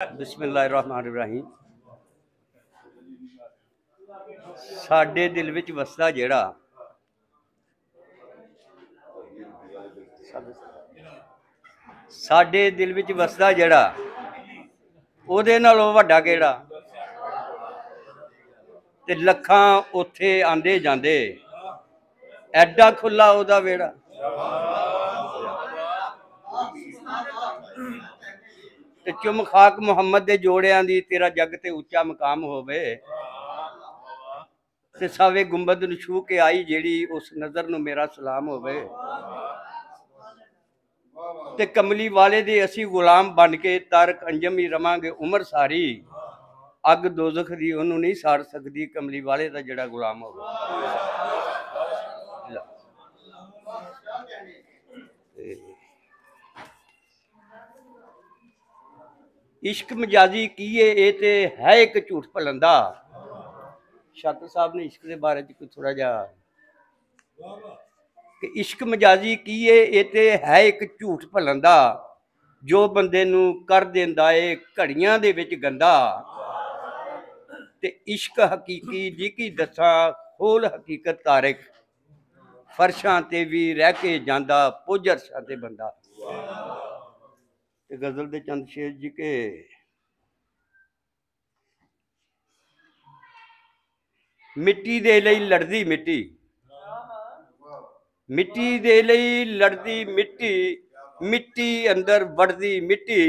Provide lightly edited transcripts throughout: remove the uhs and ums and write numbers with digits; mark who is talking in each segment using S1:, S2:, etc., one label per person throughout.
S1: बिस्मिल्लाहिर्रहमानिर्रहीम। साडे दिल विच वसदा जेड़ा साडे दिल विच वसदा जेड़ा ओदे नालों वड्डा केड़ा ते लखां उत्थे आंदे जांदे एडा खुला ओदा वेड़ा। ते चुम खाक मुहम्मद दे जोड़ियां दी तेरा जग ते उच्चा मकाम होवे ते सावे गुंबद नूं छू के आई जेड़ी उस नज़र नूं मेरा सलाम होवे ते कमली वाले दे असी गुलाम बन के तारक अंजम ही रवांगे उमर सारी। अग दोजख दी ओनू नहीं साड़ सकदी कमली वाले दा जेड़ा गुलाम होवे। इश्क मजाजी की है ते है एक झूठ भलंदा। शातिर साहब ने इश्क के बारे च थोड़ा जा कि इश्क मजाजी की है एक झूठ भलंदा जो बंदे नूं कर देंदा है घड़ियां दे विच गंदा। ते इश्क हकीकी जी की दसा खोल हकीकत तारिक फरशां ते भी रह के जांदा पुज अरशां ते बंदा। ते गजल दे चंद शेर जी के मिट्टी दे लई लड़दी मिट्टी मिट्टी दे लई लड़दी मिट्टी मिट्टी अंदर वड़दी मिट्टी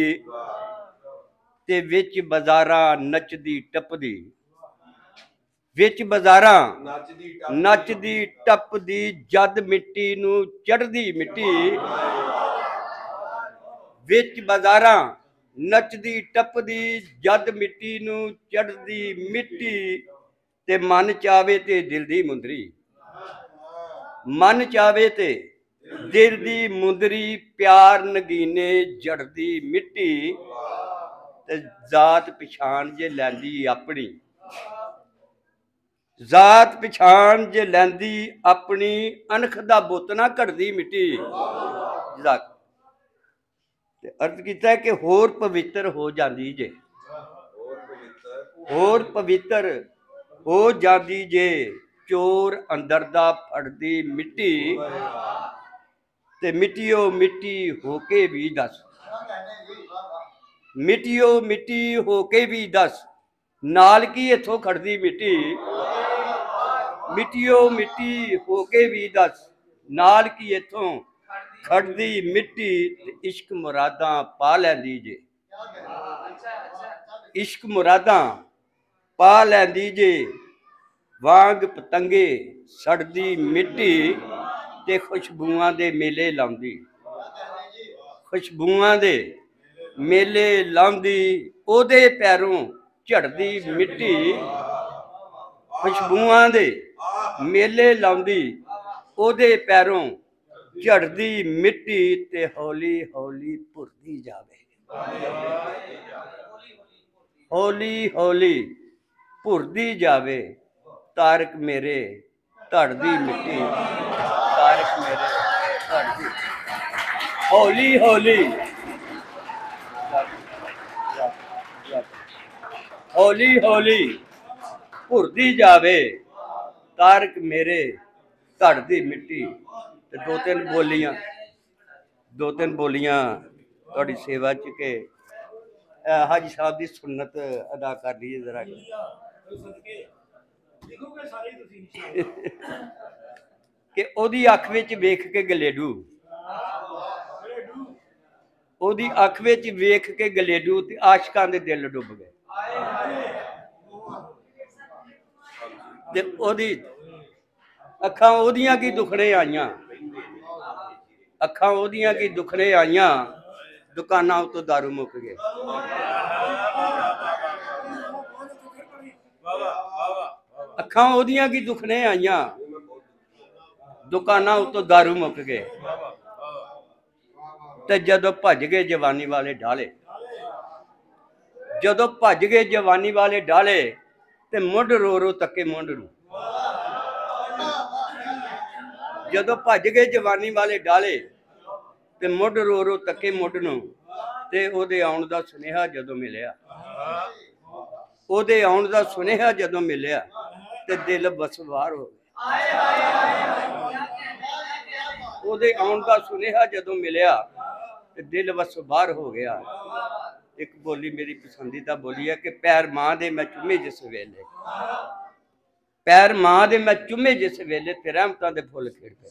S1: ते विच बाजारां नचदी टपदी विच बाजारां नचदी टपदी जद मिट्टी नूं चढ़दी मिट्टी विच बाजारां नचदी टपदी जद मिट्टी नूं चढ़दी मिट्टी ते मन चावे ते दिल दी मुंदरी मन चावे ते दिल दी मुंदरी प्यार नगीने जड़दी मिट्टी ते जात पिछाण जे लैंदी अपनी जात पिछाण जे लैंदी अपनी अनख दा बुत ना घड़दी मिट्टी। अर्थ कीता है कि होर पवित्र हो जाती जे होर पवित्र हो जाती जे चोर अंदर दा फड़दी मिट्टी ते मिट्टियो मिट्टी होके भी दस मिट्टियो मिट्टी होके भी दस नाल की इथों खड़दी मिट्टी मिट्टियो मिट्टी होके भी दस नाल की इथों खड़दी मिट्टी ते इश्क मुरादां पा लैंदी जे इश्क मुरादां पा लैंदी जे वांग पतंगे सड़दी मिट्टी ते खुशबुआं दे मेले लाउंदी खुशबुआं दे मेले लाउंदी ओदे पैरों झड़दी मिट्टी खुशबुआं दे मेले लाउंदी ओदे पैरों झड़दी मिट्टी ते हौली हौली भुरदी जावे हौली हौली भुरदी जावे तारक मेरे धड़दी मिट्टी तारक मेरे धड़दी हौली हौली हौली हौली भुरदी जावे तारक मेरे धड़दी मिट्टी। दो तीन बोलियां थोड़ी सेवा च के हाजी साहब की सुन्नत अदा कर लीजिए जरा कि ओदी अख विच वेख के गलेडू ओदी अख विच वेख के गलेडू ते आशकां दे दिल डुब गए ते ओदी अखां ओदियां की दुखड़े आईयां अखां ओदियां की दुखड़े आईयां दुकानां उतों दारू मुक गए अखां ओदियां की दुखने आईयां दुकानां उतों दारू मुक गए ते जदों भज गए जवानी वाले डाले जदों भज गए जवानी वाले डाले ते मुंड रो रो तके मुंड नूं जदों भज गए जवानी वाले डाले ते मुंड रो रो तके मुंड नूं ਤੇ ਉਹਦੇ ਆਉਣ ਦਾ ਸੁਨੇਹਾ ਜਦੋਂ ਮਿਲਿਆ, ਉਹਦੇ ਆਉਣ ਦਾ ਸੁਨੇਹਾ ਜਦੋਂ ਮਿਲਿਆ ਤੇ ਦਿਲ ਬਸਵਾਰ ਹੋ ਗਿਆ। ਉਹਦੇ ਆਉਣ ਦਾ ਸੁਨੇਹਾ ਜਦੋਂ ਮਿਲਿਆ ਤੇ ਦਿਲ ਬਸਵਾਰ ਹੋ ਗਿਆ। ਇੱਕ ਬੋਲੀ ਮੇਰੀ ਪਸੰਦੀਦਾ ਬੋਲੀ ਹੈ ਕਿ ਪੈਰ ਮਾਂ ਦੇ ਮੈਂ ਚੁੰਮੇ ਜਿਸ ਵੇਲੇ, ਪੈਰ ਮਾਂ ਦੇ ਮੈਂ ਚੁੰਮੇ ਜਿਸ ਵੇਲੇ ਤੇ ਰਹਿਮਤਾਂ ਦੇ ਫੁੱਲ ਖਿੜ ਪਏ।